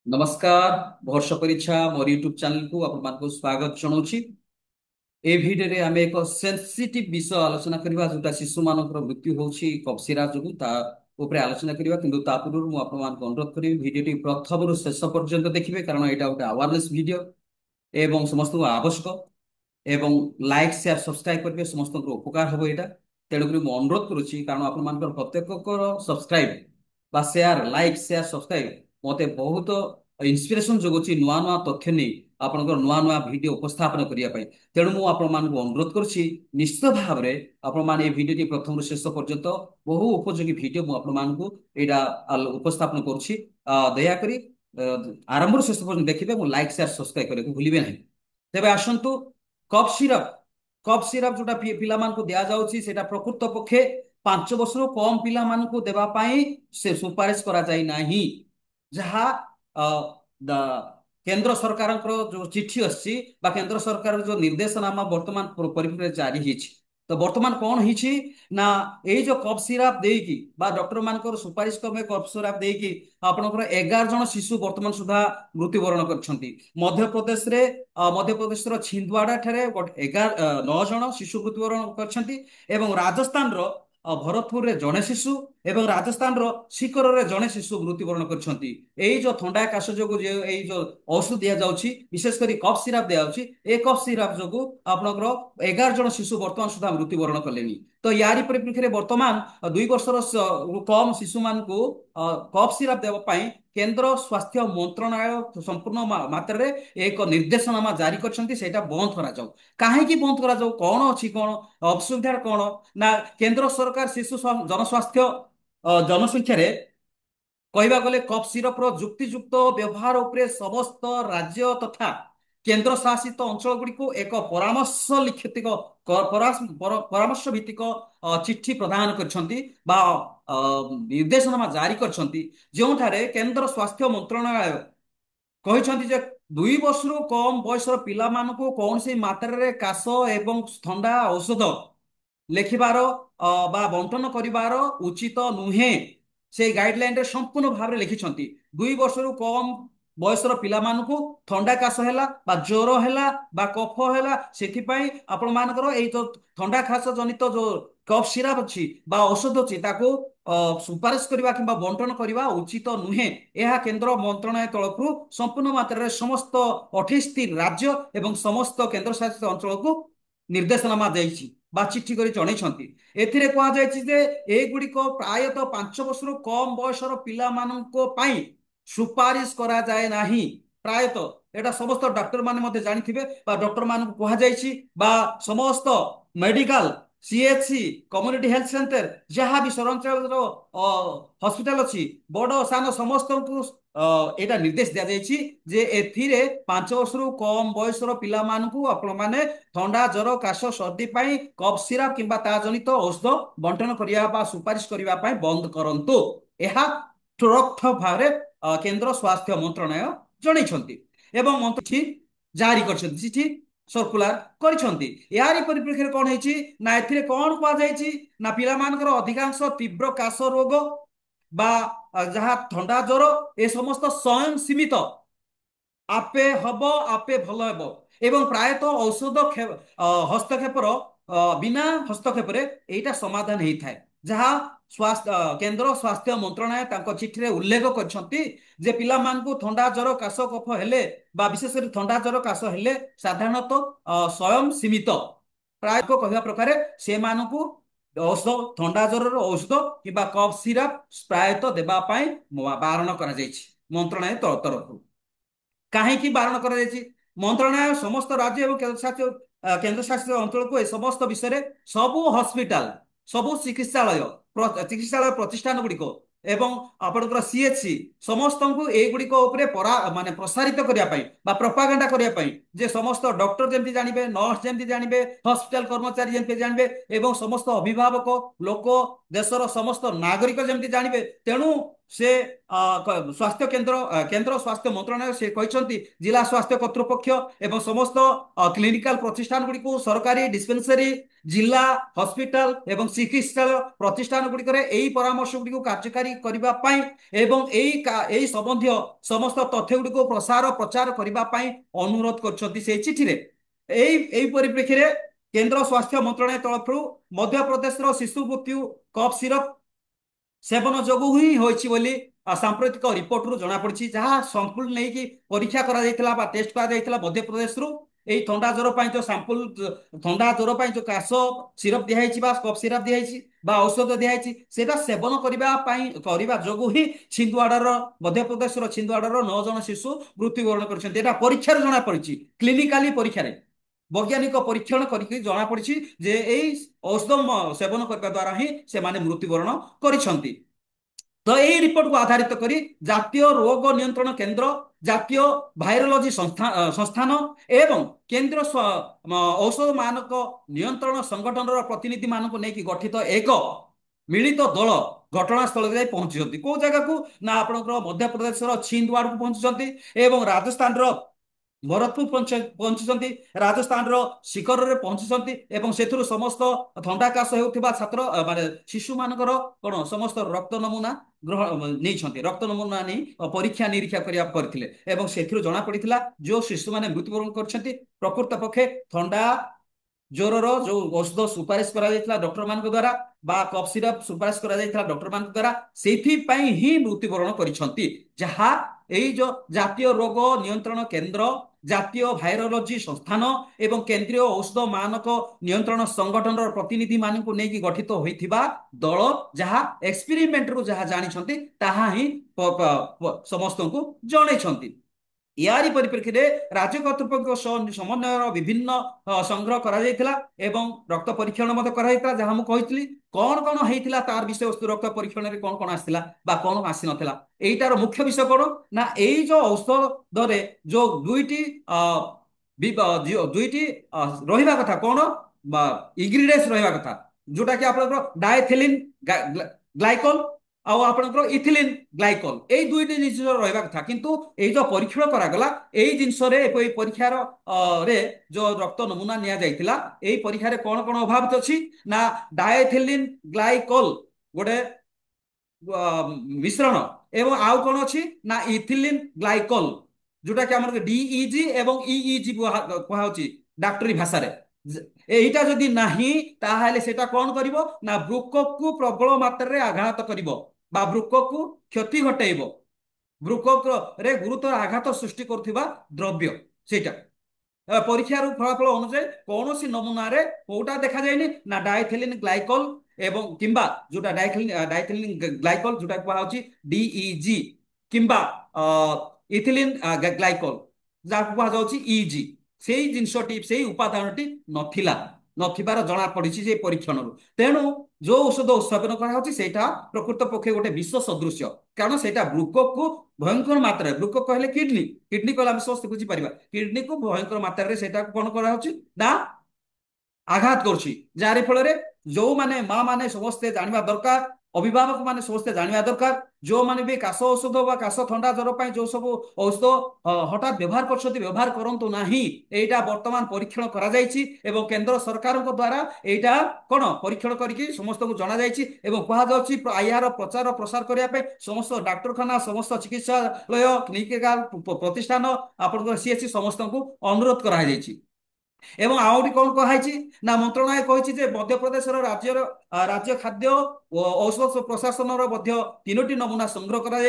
नमस्कार। वर्ष परीक्षा मोर यूट्यूब चैनल को आपको स्वागत जनाऊँगी। ए भिडियो रे आमे एक सेंसिटिव विषय आलोचना करबा जोटा शिशु मानकर मृत्यु होछि कफसिरा जोगु ता ऊपर आलोचना करबा किंतु ता पूर्व मु आपन मान अनुरोध करिवि भिडियोटी प्रथम रु शेष पर्यंत देखिबे कारण एटा गोटे अवेयरनेस भिडियो एवं समस्त को आवश्यक एवं लाइक शेयर सब्सक्राइब करबे समस्त को उपकार हबो एटा। तेणुक मु अनुरोध करुछि कारण आपन मानकर प्रत्येक सब्सक्राइब बा शेयर लाइक शेयर सब्सक्राइब मते बहुत इन्स्पिरेशन जोगुछि नुआ नुआ तथ्य नै आपनकर नुआ नुआ वीडियो उपस्थापन करिया पई। तेणु मु आपण मानक अनुरोध करुछि निश्चित भाव रे आपण मान ए भिडियोटी प्रथम रु शेष पर्यंत बहु उपयोगी भिडियो मु आपण मानकु एटा उपस्थापन करुछि। दया करी आरंभ रु शेष पर्यंत देखिबे मु लाइक शेयर सब्सक्राइब करके भूलिबे नहीं। तेबे आसंतु कफ सिरप जोटा पिला मानकु दिया जाउछि सेटा प्रकृत पक्षे 5 वर्ष कम पिला मानकु देबा पई से सुपारिश करा जाई नाही। जहा केंद्र सरकार जो चिठी अच्छी केंद्र सरकार जो निर्देशनामा वर्तमान परिप्रेक्षी जारी होती तो वर्तमान कौन होती ना ये जो कफ सिराप देकी डॉक्टर मान सुपारिश क्रमे कफ सिराप देकी आपनकर 11 जन शिशु वर्तमान सुधा मृत्युवरण कर मध्यप्रदेश छिंदवाड़ा ठारे 9 जन शिशु मृत्युवरण कर राजस्थान भरतपुर रे जड़े शिशु एवं राजस्थान सिकर रे जड़े शिशु मृत्युवरण कर जो थंडा काश जो जो औषध दि जाऊँगी विशेषकर कफ सिराप दि जाऊँगी ए कफ सिराप जो आपंकर 11 जन शिशु वर्तमान सुधा मृत्युवरण कले। तो यारी परिप्रेक्षी में वर्तमान 2 वर्षर कम शिशु मान कफ सिराप देवाई केंद्र स्वास्थ्य मंत्रणालय संपूर्ण मात्रा रे एक निर्देशनामा जारी कर बंद करा जाऊ। कहीं बंद करा जाऊ कौन अच्छी कौन असुविधा कौन ना केंद्र सरकार शिशु जनस्वास्थ्य जनसंख्या रे कहवा गले कफ सिरप जुक्तियुक्त व्यवहार उपरे समस्त राज्य तथा केंद्र शासित अंचल गुड़ी को एक परामर्श लिखित परामर्श भित्तिक चिट्ठी प्रदान कर निर्देशनामा जारी कर केंद्र स्वास्थ्य मंत्रणालय कहते जे 2 वर्ष कम बयसर पिला मानकु कौन सी मात्रा रे काश एवं ठंडा औषध लेखिबार बंटन करिबार उचित नुहे से गाइडलाइन रे संपूर्ण भाव में लिखिं 2 वर्ष कम बयसर पिला मानकु ठंडा काश है ज्वर है कफ है से आपण मानकर जो ठंडा खास जनित जो कफ सिराप अच्छी औषध अच्छी सुपारिश करने कि बंटन करने उचित नुहे। यह केंद्र मंत्रणालय तरफ संपूर्ण मात्रा समस्त 28टी राज्य एवं समस्त केंद्र शासित अंचल को निर्देशनामा देछि चिट्ठी कर जन एथिरे कहा जे एगुड़िक प्रायतः 5 वर्ष कम बयसर पिला सुपारिश करा जाए नाही। प्रायतः एटा समस्त डॉक्टर माने जानिथिबे डॉक्टर मान कह समस्त medical CHC community health centre जहाँ भी सहरांचल हॉस्पिटल अच्छी बड़ सान समस्त को एटा निर्देश दिया जायछि जे एथिरे 5 वर्ष कम बयसर पिला मानकु आपण माने ठंडा ज्वर काश सर्दी पाई कफ सिराप किंबा ता जनित औषध बंटन करिया बा सुपारिश करिया पाई बंद करंतु। एहा तुरंत भाव केंद्र स्वास्थ्य मंत्रणालय जणैछंती एवं मंत्री जारी करछंती चिठी सर्कुलर करिछंती। यारी परिप्रेक्षी कौन है ना एथिरे कौन कहुई ना पिला मानकर अधिकांश तीव्र काश रोग बा जहाँ ठंडा ज्वर ए समस्त स्वयं सीमित आपे हब आपे भल हेब एवं प्रायतः औषध हस्तक्षेपर बिना हस्तक्षेप एटा समाधान होता है जहाँ स्वास्थ्य केंद्र स्वास्थ्य मंत्रणालय चिठी रे उल्लेख कर पिला मानकु ठंडा ज्वर काश कफ हेले विशेष ठंडा ज्वर काश हेले साधारणतः स्वयं सीमित प्राय कहवा प्रकार से मानकु औषध ठंडा ज्वर औषध कि कफ सिराप प्रायतः देवाई बारण कर मंत्रणालय तरफ कहीं बारण कर मंत्रणालय समस्त राज्य एवं केंद्र शासित अंचल को समस्त विषय सबू हॉस्पिटल सबू चिकित्सालय प्रतिष्ठान गुड़िक एवं आपणकर सीएचसी समस्त को एगुड़िक माने प्रसारित करने प्रोपागेंडा करने जे समस्त डॉक्टर जमी जानवे नर्स जमी जानवे हॉस्पिटल कर्मचारी जमी जानवे एवं समस्त अभिभावक लोक देशर समस्त नागरिक जमी जानवे तेणु से स्वास्थ्य केंद्र केंद्र स्वास्थ्य मंत्रालय से कहते जिला स्वास्थ्य कर्तृपक्ष एवं समस्त क्लिनिकल प्रतिष्ठान गुड़ी सरकारी डिस्पेंसरी जिला हॉस्पिटल एवं चिकित्सा प्रतिष्ठान गुड़िक यही परामर्श गुड़ी कार्यकारी करने एवं यही संबंधी समस्त तथ्य गुड़ी प्रसार प्रचार करने अनुरोध कर चिठी परिप्रेक्षी में केंद्र स्वास्थ्य मंत्रालय तरफ मध्य प्रदेश शिशु मृत्यु कफ सिरप सेवन जोगु ही होइछि बोली सांप्रतिक रिपोर्ट रु जना पड़छि जहाँ सैंपल नहीं कि परीक्षा करा जायतिला बा टेस्ट करा जायतिला मध्य प्रदेश रु एई थंडा ज्वर ପାଇଁ जो सैंपल थंडा ज्वर ପାଇଁ जो काश सिरप दिया ହେଇछि बा कफ सिरप दिया ହେଇछि बा औषध दिया ହେଇछि सेटा सेवन କରିବା जोगु ही छिंदवाड़ार मध्य प्रदेश छिंदवाड़ार 9 जन शिशु मृत्युवरण करछन्ते एटा परीक्षा जना पड़छि क्लिनिकाली परीक्षा रे वैज्ञानिक परीक्षण करके जना पड़ी जे औषध सेवन करने द्वारा ही से मृत्युवरण करिसंती। तो यही रिपोर्ट को आधारित करी जातीय रोग नियंत्रण केंद्र जातीय भाइरोलॉजी संस्थान एवं केंद्र औषध मानक नियंत्रण संगठन प्रतिनिधि मानक नहीं गठित एक मिलित दल घटनास्थल जाई पहुंची कौ जगह को ना आपनकर मध्य प्रदेश छिंदवाड़ को पहुंची एवं राजस्थान भरतपुर पहुंची राजस्थान शिखर में पहुंची से समस्त थंडा काश होता छात्र माने शिशु मानकर कौन समस्त रक्त नमूना ग्रहण नहीं रक्त नमूना नहीं परीक्षा निरीक्षा करते से जना पड़ा जो शिशु मैंने मृत्युवरण कर प्रकृत पक्षे थंडा ज्वर जो औषध सुपारिश करा डॉक्टर मान द्वारा बा कफ सिरप सुपारिश करा डॉक्टर मान द्वारा से ही मृत्युवरण कर जो जातीय रोग नियंत्रण केंद्र जातीय भाइरोलॉजी संस्थान एवं केंद्रीय औषध मानक नियंत्रण संगठन प्रतिनिधि मानक नहीं गठित होता दल जहाँ एक्सपेरिमेंट रु जहाँ जानी ताहा ही समस्त को जन यारी परिप्रेक्षी में राज्य कर्तृपक्ष समन्वय विभिन्न संग्रह करा एवं रक्त परीक्षण जहाँ मुझे कौन कौन होता तार विषय वस्तु रक्त परीक्षण में कौन कौन आसला कौन आसी नाला यहीटार मुख्य विषय कौन ना यही जो औषध जो दुईटी दुईटी रहा कथा कौन इंग्रेडिएंट्स रहा कथा जोटा कि आप डायथिलिन ग्लाइकोल आपनकर इथिलिन ग्लाइकोल यही दुईटी जिनिस रहा कथा किंतु ये जो परीक्षण करागला यही जिनस परीक्षार रे जो रक्त नमूना निया जाइतिला यही परीक्षा रे कौन कौन अभाव अच्छी ना डायथिलिन ग्लाइकोल गोटे मिश्रण एवं आउ कौन अच्छी ना इथिलिन ग्लाइकोल जोटा कि आम डीईजी एवं ईईजी कहुची डाक्टरी भाषा यहीटा जदि नहीं ताहले सेटा कौन करिवो ना ब्रुकक को प्रबल मात्रा रे आघात करिवो बा ब्रुकक को क्षति घटेइबो ब्रुकक रे गुरुतर आघात सृष्टि करथिबा द्रव्य सेटा परीक्षार फलाफल अनुसार कौन सी नमूना रे कोटा देखा जायनि ना डायथिलिन ग्लाइकोल एवं किंबा जोटा डायथिलिन ग्लाइकोल जोटा कहुची डीईजी किंबा इथिलिन ग्लाइकोल जाको कहा जाउची ईजी से जिनसटी से उपादानटी नथिबार जना पड़ी से परीक्षण तेणु जो औषध उत्सेपन करा प्रकृत पक्षे गोटे विश्व सदृश कारण से ब्रुकक को भयंकर मात्रा ब्रुकक कहले किडनी किडनी कहले समस्त बुझीपर किडनी को भयंकर मात्रा कौन करा आघात कर फल जो माने माँ माने समस्ते जानवा दरकार अभिभावक माने समस्ते जानवा दरकार जो माने भी काश औषध बा काश थंडा ज्वर जो सब औषध हठात व्यवहार व्यवहार करंतु नाही एटा वर्तमान परीक्षण करा जायछि एवं केंद्र सरकार द्वारा एटा कोन परीक्षण करके समस्त को जना जायछि एवं कहा जाउछि यार प्रचार प्रसार करिया पे समस्त डाक्तरखाना समस्त चिकित्सालय क्लिनिकल प्रतिष्ठान आपन सीएचसी समस्त को अनुरोध करा जायछि एवं आउरी कौन कही ना मंत्रणालय कही मध्य प्रदेश राज्य खाद्य औषध प्रशासन तीनोटी नमूना संग्रह करा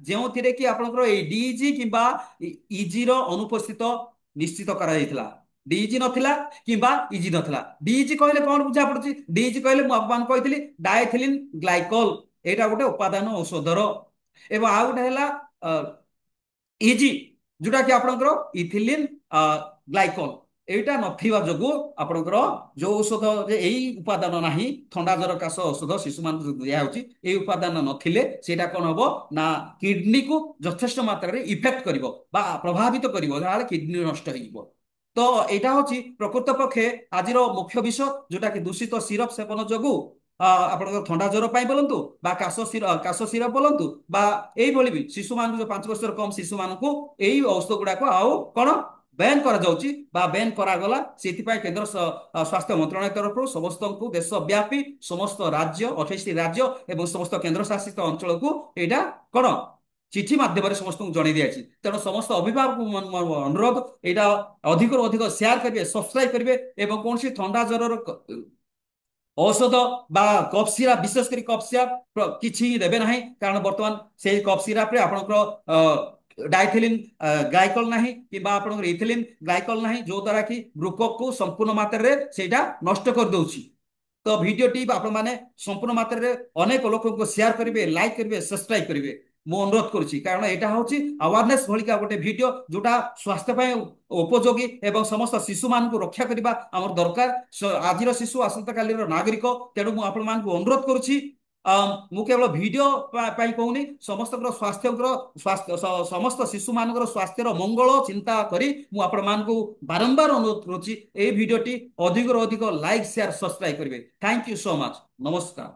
जो कि आपंकर डीजी किंबा इजी अनुपस्थित निश्चित करा डीजी नथिला किंबा इजी नथिला डीजी कहले कौन बुझा पड़ुछि डीजी कहले मु आपन कहितली डायथिलिन ग्लाइकोल एटा गोटे उपादान औषधर एवं आ गोटे हैला इजी जोटा कि आपनकर इथिलिन ग्लाइकोल एटा नथिबा जोगु आपनकर जो औषध यही उपादान नाही थंडा ज्वर काश औषध शिशु मान दिया होची ए उपादान नथिले सेटा कोन हबो ना किडनी को यथेष्ट मात्रा रे इफेक्ट करिवो बा प्रभावित करिवो जाले किडनी नष्ट होइबो तो एटा होची प्रकृत पक्षे आजिर मुख्य विषय जोटा कि दूषित सिरप सेवन जोगु ଆପଣଙ୍କର ଥଣ୍ଡା ଜ୍ୱର ପାଇଁ ବୋଲନ୍ତୁ ବା କାଶ ସିରପ ବୋଲନ୍ତୁ ବା ଏଇଭଳି ବି ଶିଶୁମାନଙ୍କୁ ଯୋଉ 5 ବର୍ଷର କମ ଶିଶୁମାନଙ୍କୁ ଏଇ ଔଷଧ ଗୁଡାକ ଆଉ କଣ ବ୍ୟାନ୍ କରାଯାଉଛି ବା ବ୍ୟାନ୍ କରାଗଲା। ସେଥିପାଇଁ କେନ୍ଦ୍ର ସ୍ୱାସ୍ଥ୍ୟ ମନ୍ତ୍ରଣାଳୟ ତରଫରୁ ସମସ୍ତଙ୍କୁ ଦେଶ ବ୍ୟାପୀ ସମସ୍ତ ରାଜ୍ୟ 28ଟି ରାଜ୍ୟ ଏବଂ ସମସ୍ତ କେନ୍ଦ୍ର ଶାସିତ ଅଞ୍ଚଳକୁ ଏଇଟା କଣ ଚିଠି ମାଧ୍ୟମରେ ସମସ୍ତଙ୍କୁ ଜଣେଇ ଦିଆଯାଇଛି। ତେଣୁ ସମସ୍ତ ଅଭିଭାବକ ଅନୁରୋଧ ଏଇଟା ଅଧିକରୁ ଅଧିକ ସେୟାର କରିବେ, ସବସ୍କ୍ରାଇବ କରିବେ ଏବଂ କୌଣସି ଥଣ୍ଡା ଜ୍ୱରର ଔଷଧ ବା କଫ୍ ସିରାପ ବିଶେଷ କରି କଫ୍ ସିରାପ କିଛି ଦେବେ ନାହିଁ, କାରଣ ବର୍ତ୍ତମାନ ସେଇ କଫ୍ ସିରାପରେ ଆପଣଙ୍କର ଡାଇଥିଲିନ ଗ୍ଲାଇକଲ ନାହିଁ କିମ୍ବା ଆପଣଙ୍କର ଇଥିଲିନ ଗ୍ଲାଇକଲ ନାହିଁ, ଯୋଉ ଦ୍ୱାରା କି ବୃକକକୁ ସମ୍ପୂର୍ଣ୍ଣ ମାତ୍ରାରେ ସେଇଟା ନଷ୍ଟ କରିଦଉଛି। ତ ଭିଡ଼ିଓଟି ଆପଣମାନେ ସମ୍ପୂର୍ଣ୍ଣ ମାତ୍ରାରେ ଅନେକ ଲୋକଙ୍କୁ ସେୟାର କରିବେ, ଲାଇକ୍ କରିବେ, ସବସ୍କ୍ରାଇବ କରିବେ ମୁଁ ଅନୁରୋଧ କରୁଛି, କାରଣ ଏଇଟା ହଉଛି ଆୱାରନେସ ଭଳିକା ଗୋଟେ ଭିଡ଼ିଓ ଯୋଉଟା ସ୍ୱାସ୍ଥ୍ୟ ପାଇଁ ଉପଯୋଗୀ ଏବଂ ସମସ୍ତ ଶିଶୁମାନଙ୍କୁ ରକ୍ଷା କରିବା ଆମର ଦରକାର। ଆଜିର ଶିଶୁ ଆସନ୍ତାକାଲିର ନାଗରିକ, ତେଣୁ ମୁଁ ଆପଣମାନଙ୍କୁ ଅନୁରୋଧ କରୁଛି ମୁଁ କେବଳ ଭିଡ଼ିଓ ପାଇଁ କହୁନି, ସମସ୍ତଙ୍କର ସମସ୍ତ ଶିଶୁମାନଙ୍କର ସ୍ୱାସ୍ଥ୍ୟର ମଙ୍ଗଳ ଚିନ୍ତା କରି ମୁଁ ଆପଣମାନଙ୍କୁ ବାରମ୍ବାର ଅନୁରୋଧ କରୁଛି ଏଇ ଭିଡ଼ିଓଟି ଅଧିକରୁ ଅଧିକ ଲାଇକ୍ ସେୟାର ସବସ୍କ୍ରାଇବ କରିବେ। Thank you so much. ନମସ୍କାର।